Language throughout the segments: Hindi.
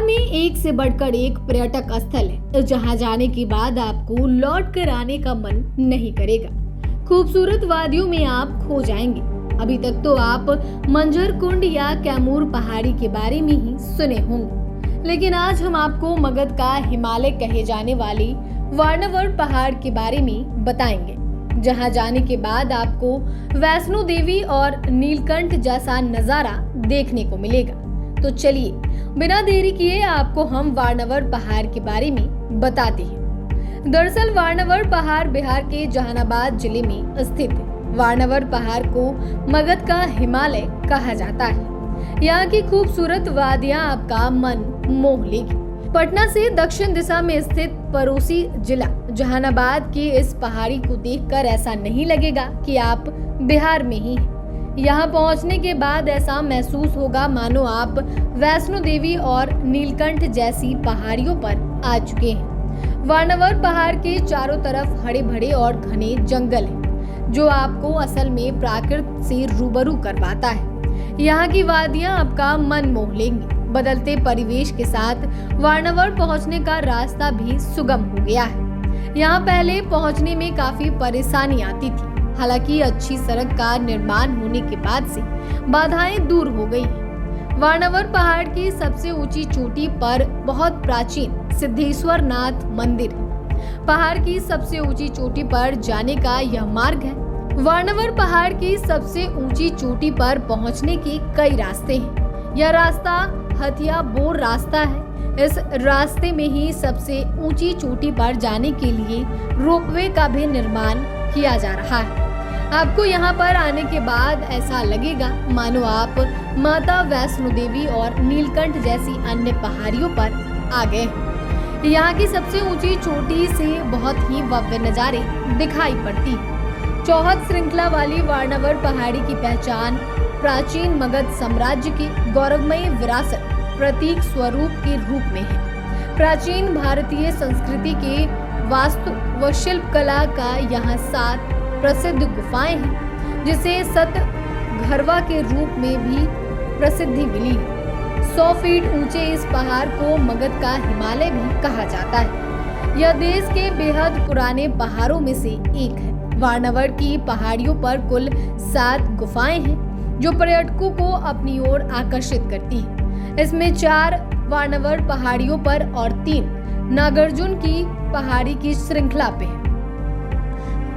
में एक से बढ़कर एक पर्यटक स्थल है जहां जाने के बाद आपको लौट कर आने का मन नहीं करेगा। खूबसूरत वादियों में आप खो जाएंगे। अभी तक तो आप मंझर कुंड या कैमूर पहाड़ी के बारे में ही सुने होंगे, लेकिन आज हम आपको मगध का हिमालय कहे जाने वाले वारनावड पहाड़ के बारे में बताएंगे, जहां जाने के बाद आपको वैष्णो देवी और नीलकंठ जैसा नजारा देखने को मिलेगा। तो चलिए बिना देरी किए आपको हम वारनावड पहाड़ के बारे में बताते हैं। दरअसल वारनावड पहाड़ बिहार के जहानाबाद जिले में स्थित है। वारनावड पहाड़ को मगध का हिमालय कहा जाता है। यहाँ की खूबसूरत वादियां आपका मन मोह लेगी। पटना से दक्षिण दिशा में स्थित पड़ोसी जिला जहानाबाद की इस पहाड़ी को देखकर ऐसा नहीं लगेगा कि आप बिहार में ही हैं। यहाँ पहुँचने के बाद ऐसा महसूस होगा मानो आप वैष्णो देवी और नीलकंठ जैसी पहाड़ियों पर आ चुके हैं। वारनावड पहाड़ के चारों तरफ हरे भरे और घने जंगल हैं, जो आपको असल में प्रकृति से रूबरू करवाता है। यहाँ की वादियाँ आपका मन मोह लेंगी। बदलते परिवेश के साथ वारनावड पहुँचने का रास्ता भी सुगम हो गया है। यहाँ पहले पहुँचने में काफी परेशानी आती थी, हालांकि अच्छी सड़क का निर्माण होने के बाद से बाधाएं दूर हो गई हैं। वारनावड पहाड़ की सबसे ऊंची चोटी पर बहुत प्राचीन सिद्धेश्वर नाथ मंदिर है। पहाड़ की सबसे ऊंची चोटी पर जाने का यह मार्ग है। वारनावड पहाड़ की सबसे ऊंची चोटी पर पहुंचने के कई रास्ते हैं। यह रास्ता हथिया बोर रास्ता है। इस रास्ते में ही सबसे ऊंची चोटी पर जाने के लिए रोपवे का भी निर्माण किया जा रहा है। आपको यहाँ पर आने के बाद ऐसा लगेगा मानो आप माता वैष्णो देवी और नीलकंठ जैसी अन्य पहाड़ियों पर आ गए हैं। यहाँ की सबसे ऊंची चोटी से बहुत ही भव्य नजारे दिखाई पड़ती है। चौहद श्रृंखला वाली वारनावड पहाड़ी की पहचान प्राचीन मगध साम्राज्य की गौरवमयी विरासत प्रतीक स्वरूप के रूप में है। प्राचीन भारतीय संस्कृति के वास्तु व शिल्प कला का यहाँ 7 प्रसिद्ध गुफाएं हैं, जिसे सतघरवा के रूप में भी प्रसिद्धि मिली है। 100 फीट ऊंचे इस पहाड़ को मगध का हिमालय भी कहा जाता है। यह देश के बेहद पुराने पहाड़ों में से एक है। वारनावड की पहाड़ियों पर कुल 7 गुफाएं हैं, जो पर्यटकों को अपनी ओर आकर्षित करती है। इसमें 4 वारनावड पहाड़ियों पर और 3 नागार्जुन की पहाड़ी की श्रृंखला पे है।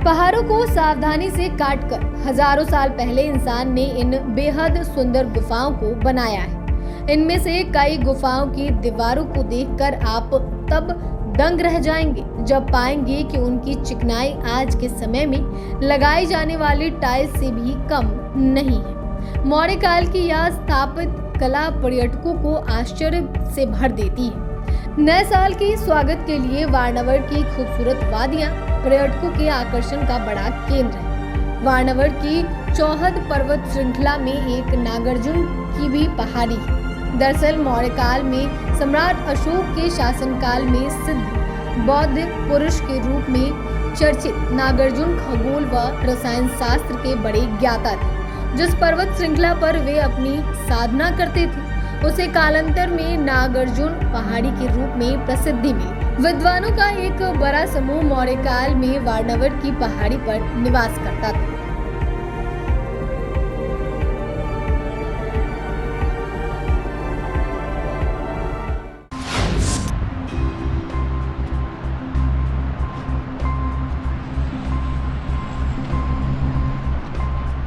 पहाड़ों को सावधानी से काटकर हजारों साल पहले इंसान ने इन बेहद सुंदर गुफाओं को बनाया है। इनमें से कई गुफाओं की दीवारों को देखकर आप तब दंग रह जाएंगे जब पाएंगे कि उनकी चिकनाई आज के समय में लगाई जाने वाली टाइल्स से भी कम नहीं है। मौर्य काल की यह स्थापित कला पर्यटकों को आश्चर्य से भर देती है। नए साल के स्वागत के लिए वारनावड की खूबसूरत वादियां पर्यटकों के आकर्षण का बड़ा केंद्र है। वारनावड की चौहद पर्वत श्रृंखला में एक नागार्जुन की भी पहाड़ी है। दरअसल मौर्य काल में सम्राट अशोक के शासनकाल में सिद्ध बौद्ध पुरुष के रूप में चर्चित नागार्जुन खगोल व रसायन शास्त्र के बड़े ज्ञाता थे। जिस पर्वत श्रृंखला पर वे अपनी साधना करते थे, उसे कालांतर में नागार्जुन पहाड़ी के रूप में प्रसिद्धि मिली। विद्वानों का एक बड़ा समूह मौर्य काल में वारनावड की पहाड़ी पर निवास करता था।